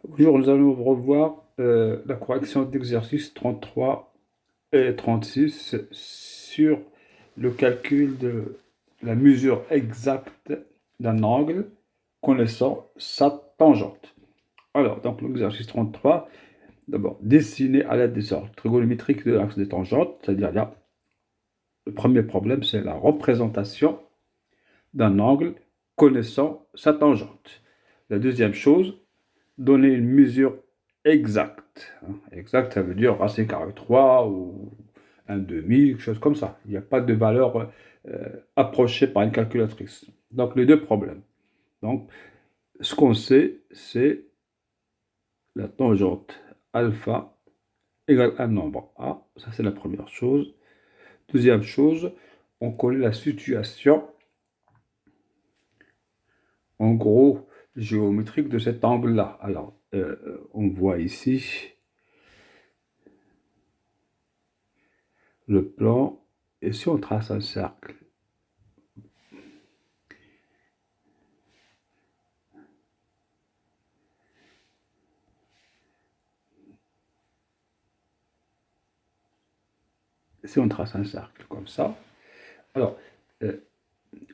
Bonjour, nous allons revoir la correction d'exercices 33 et 36 sur le calcul de la mesure exacte d'un angle connaissant sa tangente. Alors, donc l'exercice 33, d'abord, dessiner à l'aide des ordres trigonométriques de l'axe des tangentes, c'est-à-dire là, le premier problème, c'est la représentation d'un angle connaissant sa tangente. La deuxième chose, donner une mesure exacte. Exact, ça veut dire racine carré 3 ou un demi, quelque chose comme ça. Il n'y a pas de valeur approchée par une calculatrice. Donc, les deux problèmes. Donc, ce qu'on sait, c'est la tangente alpha égale un nombre A. Ça, c'est la première chose. Deuxième chose, on connaît la situation, en gros, géométrique de cet angle-là. Alors, on voit ici le plan, et si on trace un cercle, si on trace un cercle comme ça, alors,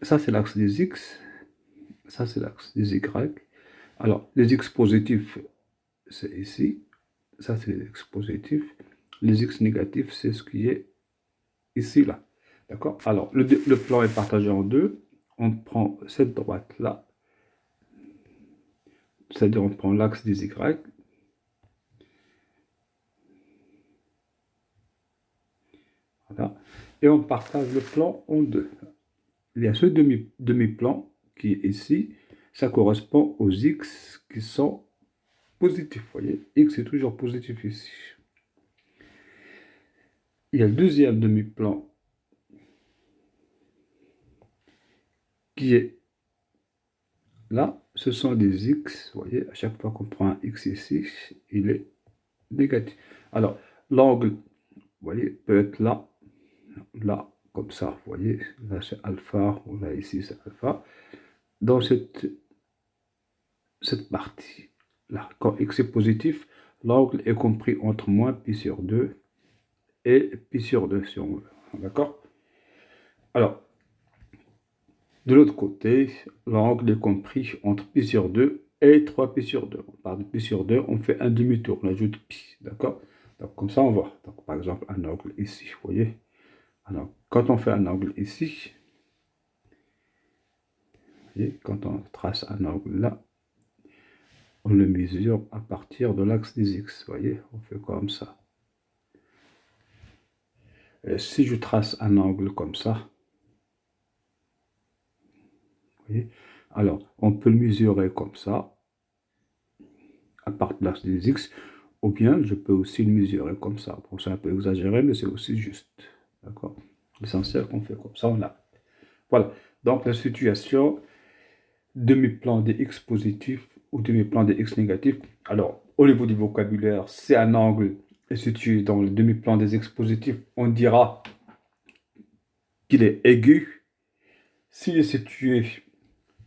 ça c'est l'axe des x, ça c'est l'axe des y. Alors, les x positifs, c'est ici, ça c'est les x positifs, les x négatifs, c'est ce qui est ici, là. D'accord? Alors, le plan est partagé en deux. On prend cette droite-là, c'est-à-dire on prend l'axe des y, voilà, et on partage le plan en deux. Il y a ce demi-plan qui est ici, ça correspond aux x qui sont positifs. Vous voyez, x est toujours positif ici. Il y a le deuxième demi-plan qui est là. Ce sont des x. Vous voyez, à chaque fois qu'on prend un x ici, il est négatif. Alors, l'angle, vous voyez, peut être là, là, comme ça. Vous voyez, là c'est alpha, ou là ici c'est alpha. Dans cette partie-là, quand x est positif, l'angle est compris entre moins pi sur 2 et pi sur 2, si on veut. D'accord? Alors, de l'autre côté, l'angle est compris entre pi sur 2 et 3 pi sur 2. On part de pi sur 2, on fait un demi-tour, on ajoute pi. D'accord? Donc, comme ça, on voit. Donc, par exemple, un angle ici, vous voyez? Alors, quand on fait un angle ici, vous voyez, quand on trace un angle là, on le mesure à partir de l'axe des x. Vous voyez? On fait comme ça. Et si je trace un angle comme ça, vous voyez? Alors, on peut le mesurer comme ça, à partir de l'axe des x, ou bien je peux aussi le mesurer comme ça. Bon, c'est un peu exagéré, mais c'est aussi juste. D'accord? L'essentiel qu'on fait comme ça, on a. Voilà. Donc, la situation, demi-plan des x positifs ou demi-plan des x négatifs. Alors, au niveau du vocabulaire, c'est un angle est situé dans le demi-plan des x positifs. On dira qu'il est aigu. S'il est situé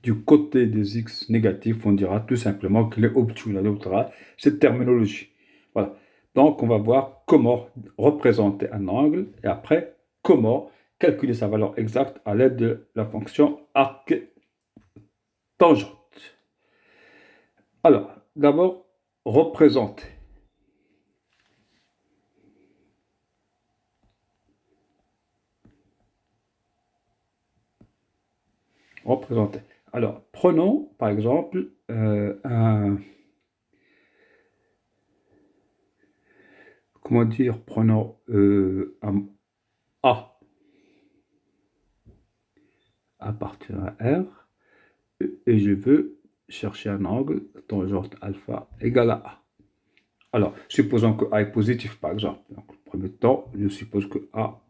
du côté des x négatifs, on dira tout simplement qu'il est obtus. On adoptera cette terminologie. Voilà. Donc, on va voir comment représenter un angle et après, comment calculer sa valeur exacte à l'aide de la fonction arc tangente. Alors, d'abord, représenter. Représenter. Alors, prenons par exemple comment dire, prenons un A appartient à R et je veux chercher un angle tangente alpha égale à A. Alors, supposons que A est positif, par exemple. Donc, en premier temps, je suppose que A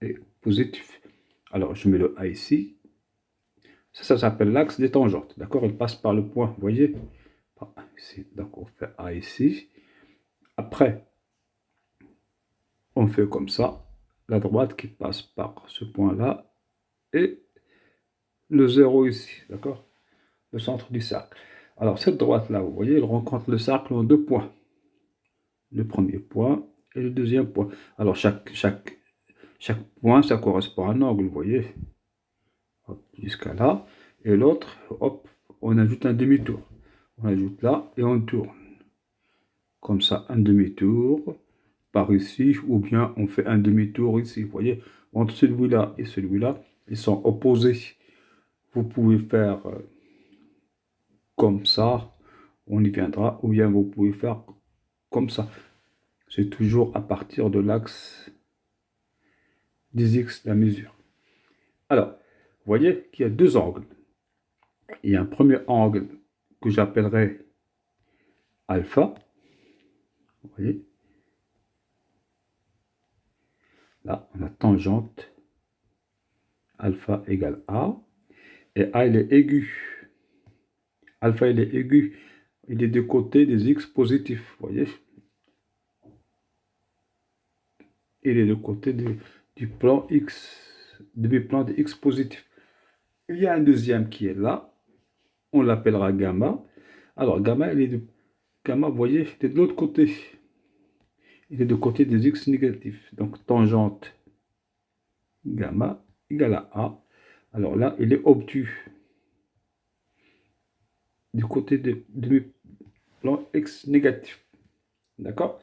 est positif. Alors, je mets le A ici. Ça s'appelle l'axe des tangentes. D'accord? Il passe par le point, vous voyez? Ici. Donc, on fait A ici. Après, on fait comme ça. La droite qui passe par ce point-là et le 0 ici. D'accord? Le centre du cercle. Alors, cette droite-là, vous voyez, elle rencontre le cercle en 2 points. Le premier point et le deuxième point. Alors, chaque point, ça correspond à un angle, vous voyez, jusqu'à là. Et l'autre, hop, on ajoute un demi-tour. On ajoute là et on tourne. Comme ça, un demi-tour par ici, ou bien on fait un demi-tour ici. Vous voyez, entre celui-là et celui-là, ils sont opposés. Vous pouvez faire comme ça, on y viendra, ou bien vous pouvez faire comme ça. C'est toujours à partir de l'axe des X, la mesure. Alors, vous voyez qu'il y a deux angles. Il y a un premier angle que j'appellerai alpha. Vous voyez, là, on a tangente alpha égale A. Et A, il est aigu. Alpha, il est aigu. Il est du côté des X positifs. Vous voyez, il est du côté du plan X, du plan de X positif. Il y a un deuxième qui est là. On l'appellera gamma. Alors, gamma, gamma, vous voyez, il est de l'autre côté. Il est du côté des X négatifs. Donc, tangente gamma égale à A. Alors là, il est obtus du côté du plan X négatif. D'accord?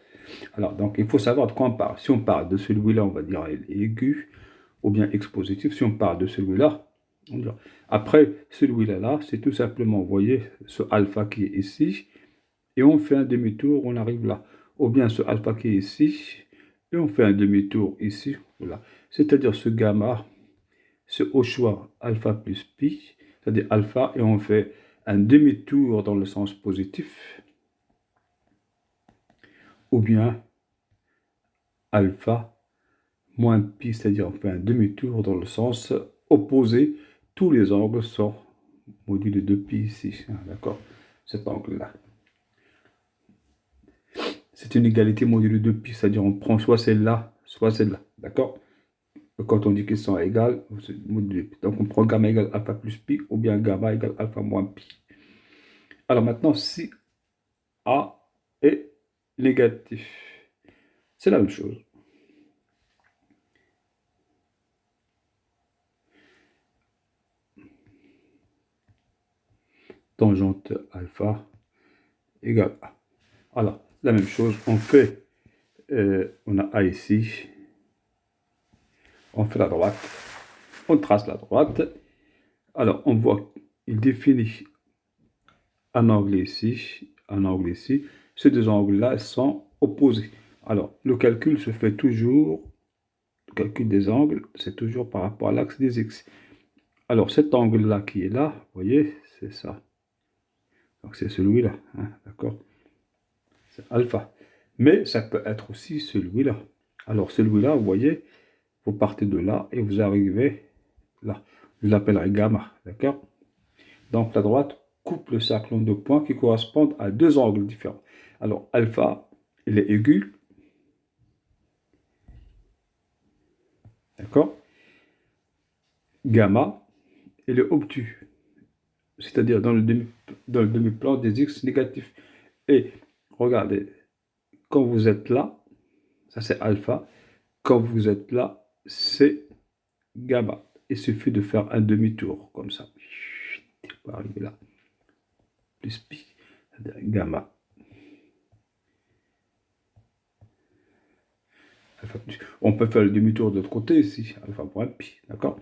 Alors, donc, il faut savoir de quoi on parle. Si on parle de celui-là, on va dire il est aigu, ou bien X positif. Si on parle de celui-là, on dira. Après, celui-là, c'est tout simplement, vous voyez, ce alpha qui est ici, et on fait un demi-tour, on arrive là. Ou bien ce alpha qui est ici, et on fait un demi-tour ici, voilà. C'est-à-dire ce gamma, ce au choix alpha plus pi, c'est-à-dire alpha, et on fait un demi-tour dans le sens positif, ou bien alpha moins pi, c'est-à-dire on fait un demi-tour dans le sens opposé. Tous les angles sont modulus de pi ici, d'accord? Cet angle-là. C'est une égalité modulée de pi, c'est-à-dire on prend soit celle-là, soit celle-là, d'accord? Quand on dit qu'elles sont égales, donc on prend gamma égale alpha plus pi, ou bien gamma égale alpha moins pi. Alors maintenant, si A est négatif, c'est la même chose. Tangente alpha égale A. Alors, la même chose, on fait, on a A ici, on fait la droite, on trace la droite. Alors, on voit qu'il définit un angle ici, un angle ici. Ces deux angles-là sont opposés. Alors, le calcul se fait toujours, le calcul des angles, c'est toujours par rapport à l'axe des X. Alors, cet angle-là qui est là, vous voyez, c'est ça. Donc, c'est celui-là, hein, d'accord? C'est alpha. Mais ça peut être aussi celui-là. Alors, celui-là, vous voyez, vous partez de là et vous arrivez là. Je l'appellerai gamma, d'accord? Donc, la droite coupe le cercle en 2 points qui correspondent à deux angles différents. Alors, alpha, il est aigu, d'accord? Gamma, il est obtus, c'est-à-dire dans le demi-plan des X négatifs. Et regardez, quand vous êtes là, ça c'est alpha, quand vous êtes là, c'est gamma. Il suffit de faire un demi-tour, comme ça. Pour arriver là. Plus pi, c'est-à-dire gamma. Alpha plus. On peut faire le demi-tour de l'autre côté ici, alpha moins pi, d'accord?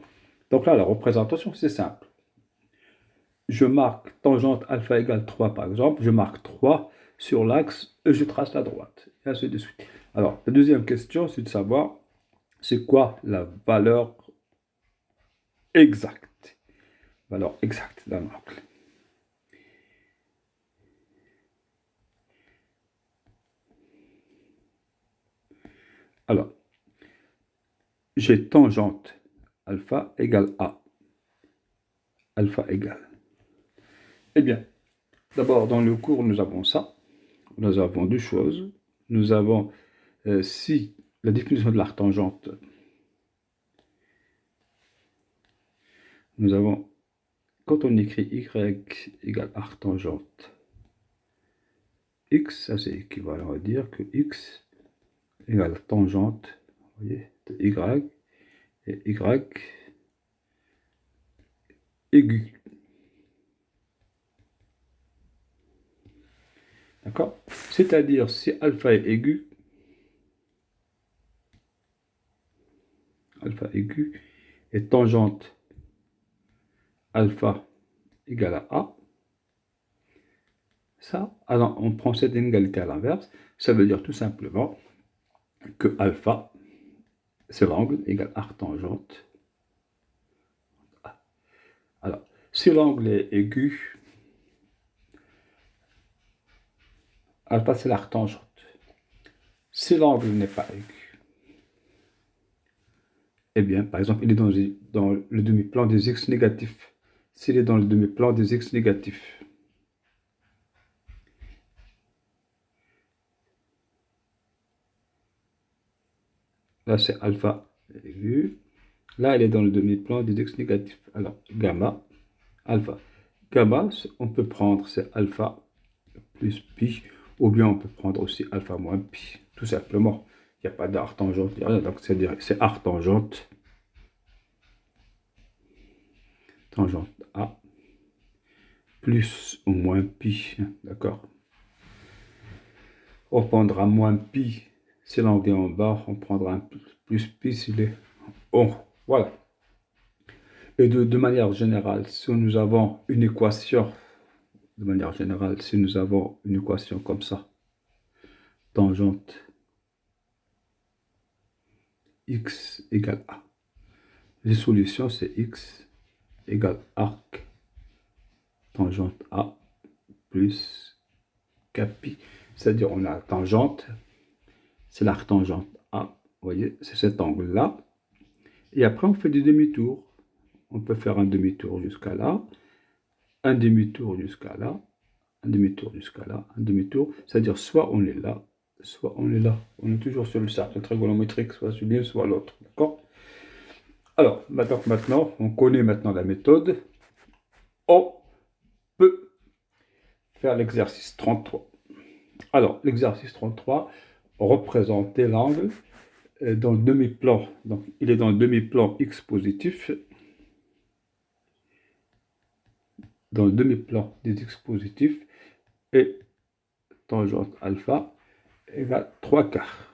Donc là, la représentation, c'est simple. Je marque tangente alpha égale 3, par exemple. Je marque 3 sur l'axe et je trace la droite. Et ainsi de suite. Alors, la deuxième question, c'est de savoir c'est quoi la valeur exacte. Valeur exacte d'un angle. Alors, j'ai tangente alpha égale A. Alpha égale. Eh bien, d'abord, dans le cours, nous avons ça. Nous avons deux choses. Nous avons si la définition de l'arctangente. Nous avons quand on écrit y égale arc tangente x, ça c'est équivalent à dire que x égale tangente, vous voyez, de y, et y aigu. D'accord? C'est-à-dire, si alpha est aigu, et tangente alpha égale à A, ça, alors on prend cette inégalité à l'inverse, ça veut dire tout simplement que alpha, c'est l'angle égale arc tangente. Alors, si l'angle est aigu, alpha c'est l'arc tangente. Si l'angle n'est pas aigu, eh bien, par exemple, il est dans le demi-plan des x négatifs. S'il est dans le demi-plan des x négatifs, là c'est alpha aigu. Là, il est dans le demi-plan des x négatifs. Alors, gamma, alpha. Gamma, on peut prendre, c'est alpha plus pi, ou bien on peut prendre aussi alpha moins pi, tout simplement. Il n'y a pas d'arc tangente, il n'y a rien, donc c'est arc tangente, tangente A, plus ou moins pi, d'accord? On prendra moins pi si l'angle est en bas, on prendra un plus pi s'il est en haut, voilà. Et de manière générale, si nous avons une équation, comme ça, tangente x égale A. Les solutions, c'est x égale arc tangente A plus pi. C'est-à-dire, on a la tangente, c'est l'arc tangente A, vous voyez, c'est cet angle-là. Et après, on fait des demi-tours. On peut faire un demi-tour jusqu'à là, un demi-tour jusqu'à là, un demi-tour jusqu'à là, un demi-tour. C'est-à-dire, soit on est là, soit on est là. On est toujours sur le cercle trigonométrique, soit sur l'un, soit l'autre. D'accord? Alors, maintenant, on connaît maintenant la méthode. On peut faire l'exercice 33. Alors, l'exercice 33, représenter l'angle dans le demi-plan. Donc, il est dans le demi-plan x positif. Dans le demi-plan des x positifs. Et tangente alpha égale 3/4.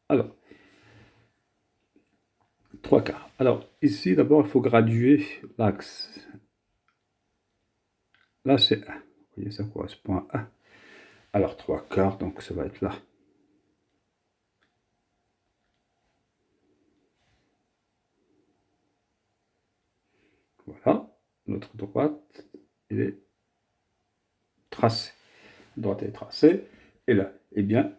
Alors, 3/4. Alors, ici, d'abord, il faut graduer l'axe. Là, c'est 1. Vous voyez, ça correspond à 1. Alors, 3/4, donc ça va être là. Voilà. Notre droite, elle est tracée. La droite est tracée. Et là, eh bien,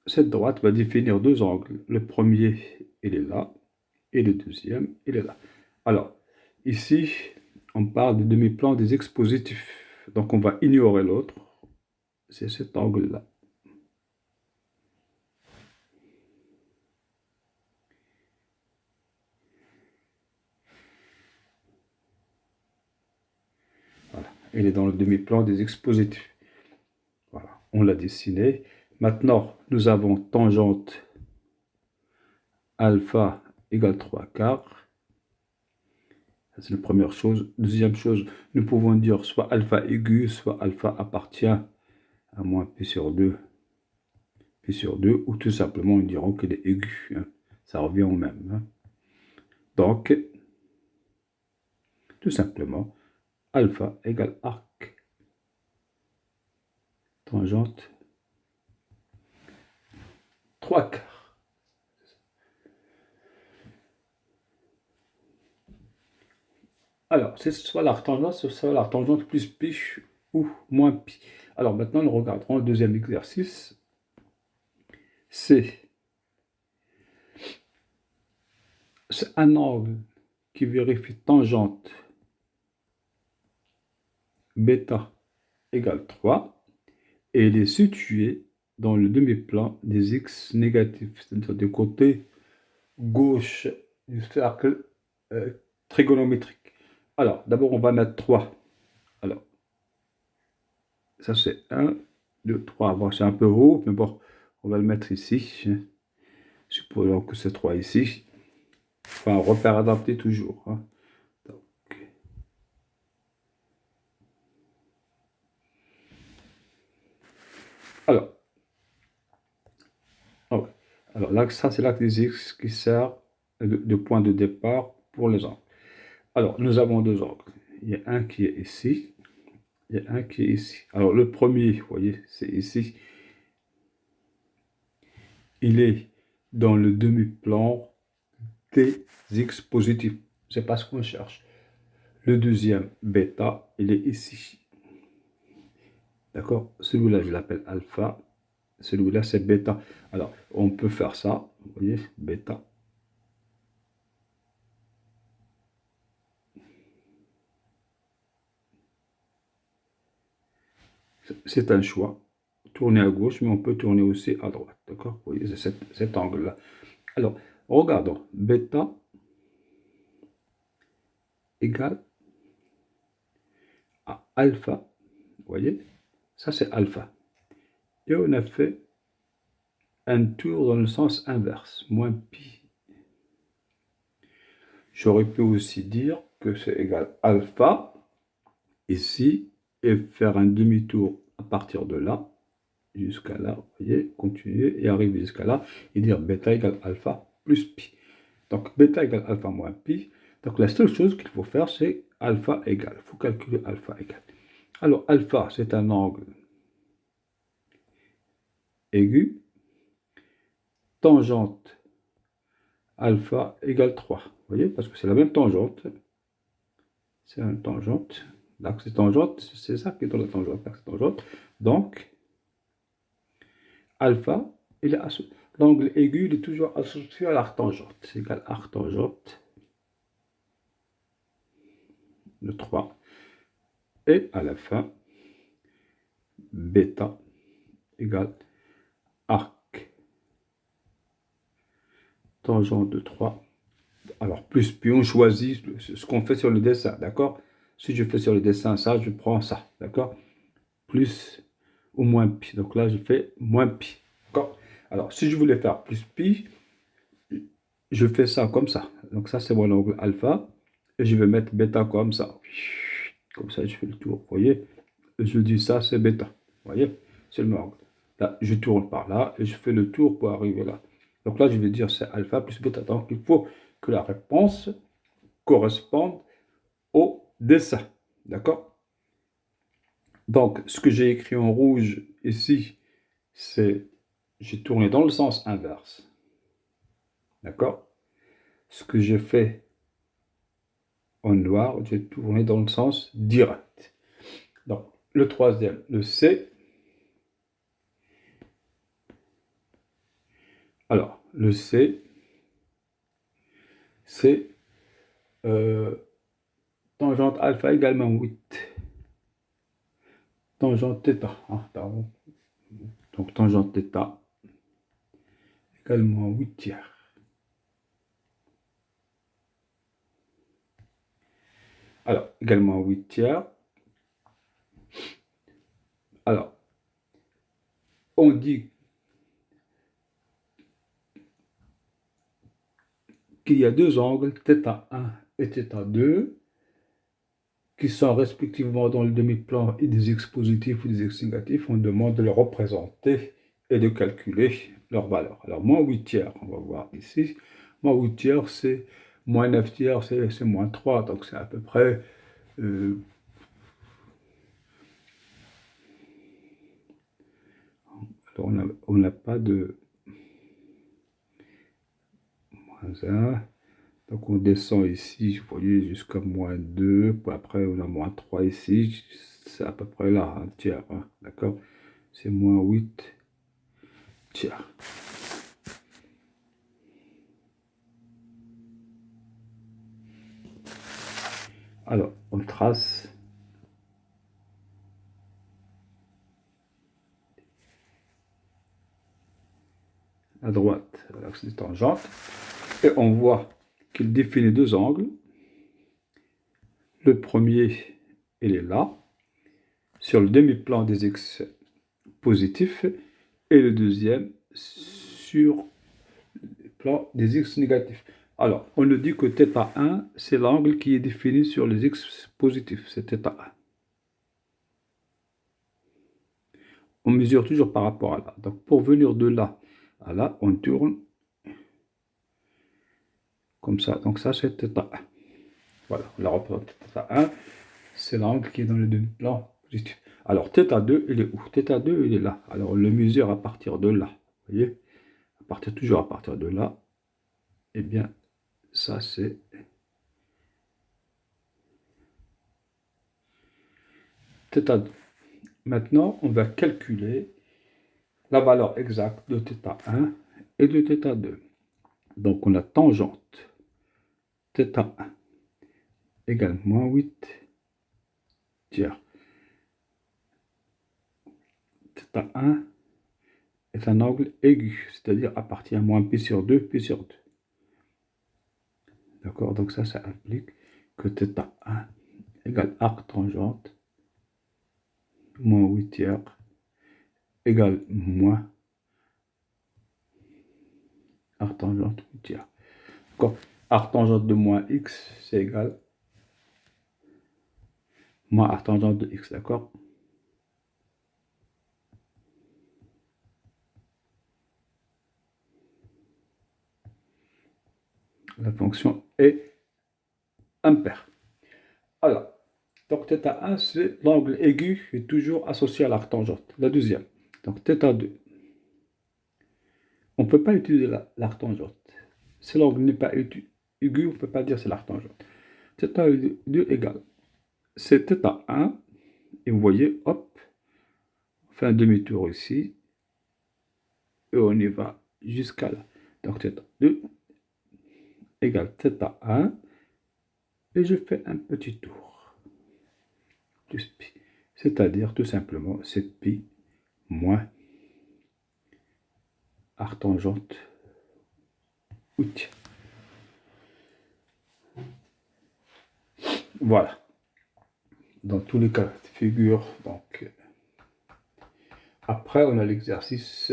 cette droite va définir deux angles. Le premier, il est là. Et le deuxième, il est là. Alors, ici, on parle de demi-plan des x positifs. Donc, on va ignorer l'autre. C'est cet angle-là. Voilà. Il est dans le demi-plan des x positifs. Voilà. On l'a dessiné. Maintenant, nous avons tangente alpha égale 3/4. C'est la première chose. Deuxième chose, nous pouvons dire soit alpha aigu, soit alpha appartient à moins pi sur 2. Pi sur 2, ou tout simplement, nous dirons qu'il est aigu. Hein. Ça revient au même. Hein. Donc, tout simplement, alpha égale arc tangente 3/4. Alors, c'est soit l'arc tangente, soit l'arc tangente plus pi ou moins pi. Alors maintenant, nous regarderons le deuxième exercice. C'est un angle qui vérifie tangente bêta égale 3 et il est situé dans le demi-plan des x négatifs, c'est-à-dire du côté gauche du cercle trigonométrique. Alors, d'abord, on va mettre 3. Alors, ça c'est 1, 2, 3. Bon, c'est un peu haut, mais bon, on va le mettre ici. Supposons que c'est 3 ici. Enfin, repère adapté toujours. Hein. Donc, alors, ah ouais. Alors là, ça c'est l'axe des X qui sert de point de départ pour les angles. Alors, nous avons deux angles. Il y a un qui est ici, il y a un qui est ici. Alors, le premier, vous voyez, c'est ici. Il est dans le demi-plan des X positifs. C'est pas ce qu'on cherche. Le deuxième, bêta, il est ici. D'accord? Celui-là, je l'appelle alpha. Celui-là, c'est bêta. Alors, on peut faire ça. Vous voyez, bêta. C'est un choix. Tourner à gauche, mais on peut tourner aussi à droite. D'accord? Vous voyez, c'est cet angle-là. Alors, regardons. Bêta égale à alpha. Vous voyez? Ça, c'est alpha. Et on a fait un tour dans le sens inverse, moins pi. J'aurais pu aussi dire que c'est égal alpha ici et faire un demi-tour à partir de là jusqu'à là, vous voyez, continuer et arriver jusqu'à là et dire bêta égale alpha plus pi. Donc bêta égale alpha moins pi. Donc la seule chose qu'il faut faire, c'est alpha égale. Il faut calculer alpha égale. Alors alpha, c'est un angle aigu. Tangente alpha égale 3. Vous voyez, parce que c'est la même tangente. C'est une tangente. L'axe tangente, c'est ça qui est dans la tangente. L'axe tangente. Donc, alpha, l'angle aigu, il est toujours associé à l'arctangente. C'est égal à arctangente de 3. Et à la fin, bêta égale arc tangente de 3. Alors, plus pi, on choisit ce qu'on fait sur le dessin, d'accord? Si je fais sur le dessin ça, je prends ça, d'accord? Plus ou moins pi. Donc là, je fais moins pi, d'accord? Alors, si je voulais faire plus pi, je fais ça comme ça. Donc ça, c'est mon angle alpha. Et je vais mettre bêta comme ça. Comme ça, je fais le tour. Vous voyez? Et je dis ça, c'est bêta. Vous voyez? C'est le même angle. Là, je tourne par là et je fais le tour pour arriver là. Donc là, je vais dire c'est alpha plus bêta. Donc il faut que la réponse corresponde au dessin. D'accord? Donc, ce que j'ai écrit en rouge ici, c'est j'ai tourné dans le sens inverse. D'accord? Ce que j'ai fait en noir, j'ai tourné dans le sens direct. Donc, le troisième, le C. Alors, le C, c'est tangente alpha également 8. Tangente θ. Hein, pardon. Donc, tangente θ également 8 tiers. Alors, également 8 tiers. Alors, on dit qu'il y a deux angles, θ1 et θ2, qui sont respectivement dans le demi-plan et des x positifs ou des x négatifs. On demande de les représenter et de calculer leur valeur. Alors, moins 8 tiers, on va voir ici. Moins 8 tiers, c'est moins 9 tiers, c'est moins 3. Donc, c'est à peu près... alors, on n'a pas de... moins 1. Donc, on descend ici, vous voyez, jusqu'à moins 2. Puis après, on a moins 3 ici. C'est à peu près là, un tiers. Hein, d'accord? C'est moins 8 tiers. Alors, on trace à droite l'axe des tangentes et on voit qu'il définit deux angles. Le premier, il est là, sur le demi-plan des x positifs, et le deuxième sur le plan des x négatifs. Alors, on nous dit que θ1, c'est l'angle qui est défini sur les x positifs, c'est θ1. On mesure toujours par rapport à là. Donc, pour venir de là à là, on tourne comme ça. Donc, ça, c'est θ1. Voilà, on la représente. θ1, c'est l'angle qui est dans le demi-plan positif. Alors, θ2, il est où? θ2, il est là. Alors, on le mesure à partir de là. Vous voyez? Toujours à partir de là. Eh bien, ça, c'est θ2. Maintenant, on va calculer la valeur exacte de θ1 et de θ2. Donc, on a tangente θ1 égale moins 8 tiers. θ1 est un angle aigu, c'est-à-dire à partir de moins pi sur 2, pi sur 2. D'accord? Donc ça implique que θ1 égale arc tangente moins 8 tiers égale moins arc tangente 8 tiers. D'accord? Arc tangente de moins x, c'est égal moins arc tangente de x, d'accord? La fonction est impaire. Alors, donc θ1, c'est l'angle aigu est toujours associé à l'arc tangente. La deuxième. Donc θ2. On ne peut pas utiliser l'arc tangente. Si l'angle n'est pas aigu, on ne peut pas dire c'est l'arc tangente. θ2 égale. C'est θ1. Et vous voyez, hop, on fait un demi-tour ici. Et on y va jusqu'à là. Donc θ2 égale θ1. Et je fais un petit tour. Plus pi. C'est-à-dire tout simplement 7 pi moins arc tangente 8. Voilà. Dans tous les cas de figure, donc après on a l'exercice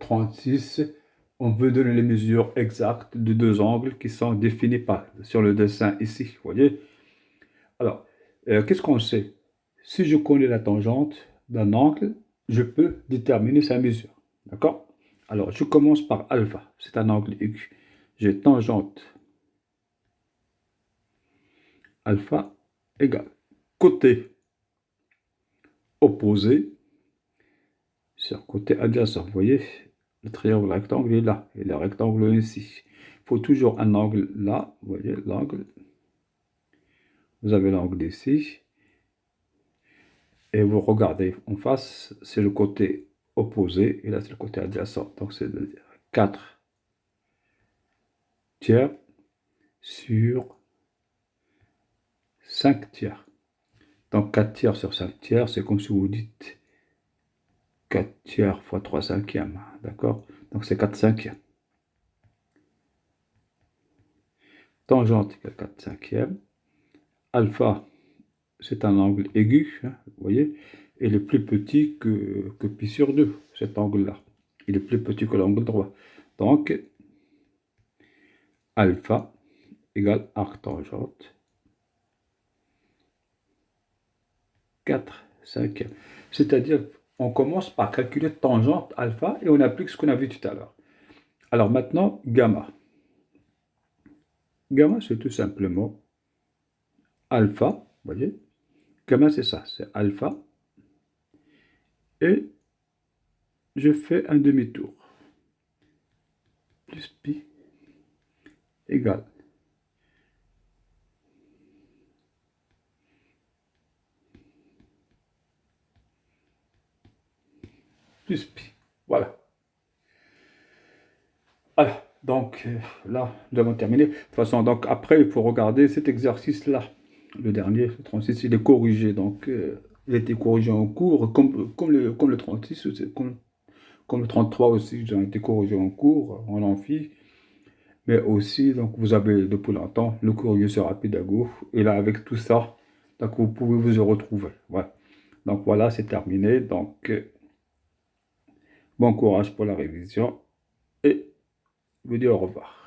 36. On veut donner les mesures exactes de deux angles qui sont définis sur le dessin ici. Vous voyez? Alors, qu'est-ce qu'on sait? Si je connais la tangente d'un angle, je peux déterminer sa mesure. D'accord? Alors, je commence par alpha. C'est un angle aigu. J'ai tangente alpha égale côté opposé sur côté adjacent. Vous voyez, le triangle rectangle est là et le rectangle est ici. Il faut toujours un angle là. Vous voyez l'angle. Vous avez l'angle ici. Et vous regardez en face, c'est le côté opposé et là c'est le côté adjacent. Donc c'est 4 tiers sur 5 tiers. Donc 4 tiers sur 5 tiers, c'est comme si vous dites 4 tiers fois 3 cinquièmes. D'accord? Donc c'est 4 cinquièmes. Tangente égale 4 cinquièmes. Alpha, c'est un angle aigu, hein, vous voyez, il est plus petit que pi sur 2, cet angle-là. Il est plus petit que l'angle droit. Donc, alpha égale arc tangente 4 cinquièmes. C'est-à-dire, on commence par calculer tangente alpha et on applique ce qu'on a vu tout à l'heure. Alors maintenant, gamma. Gamma, c'est tout simplement alpha, vous voyez. Gamma, c'est ça, c'est alpha. Et je fais un demi-tour. Plus pi égale plus pi. Voilà. Voilà. Donc là, nous avons terminé. De toute façon, donc après, il faut regarder cet exercice-là. Le dernier, le 36, il est corrigé. Donc, il a été corrigé en cours, comme le 36, comme le 33 aussi, ils ont été corrigés en cours, en amphi. Mais aussi, donc, vous avez depuis longtemps le courrier sera pédago. Et là, avec tout ça, donc, vous pouvez vous y retrouver. Ouais. Donc voilà, c'est terminé. Donc, bon courage pour la révision et je vous dis au revoir.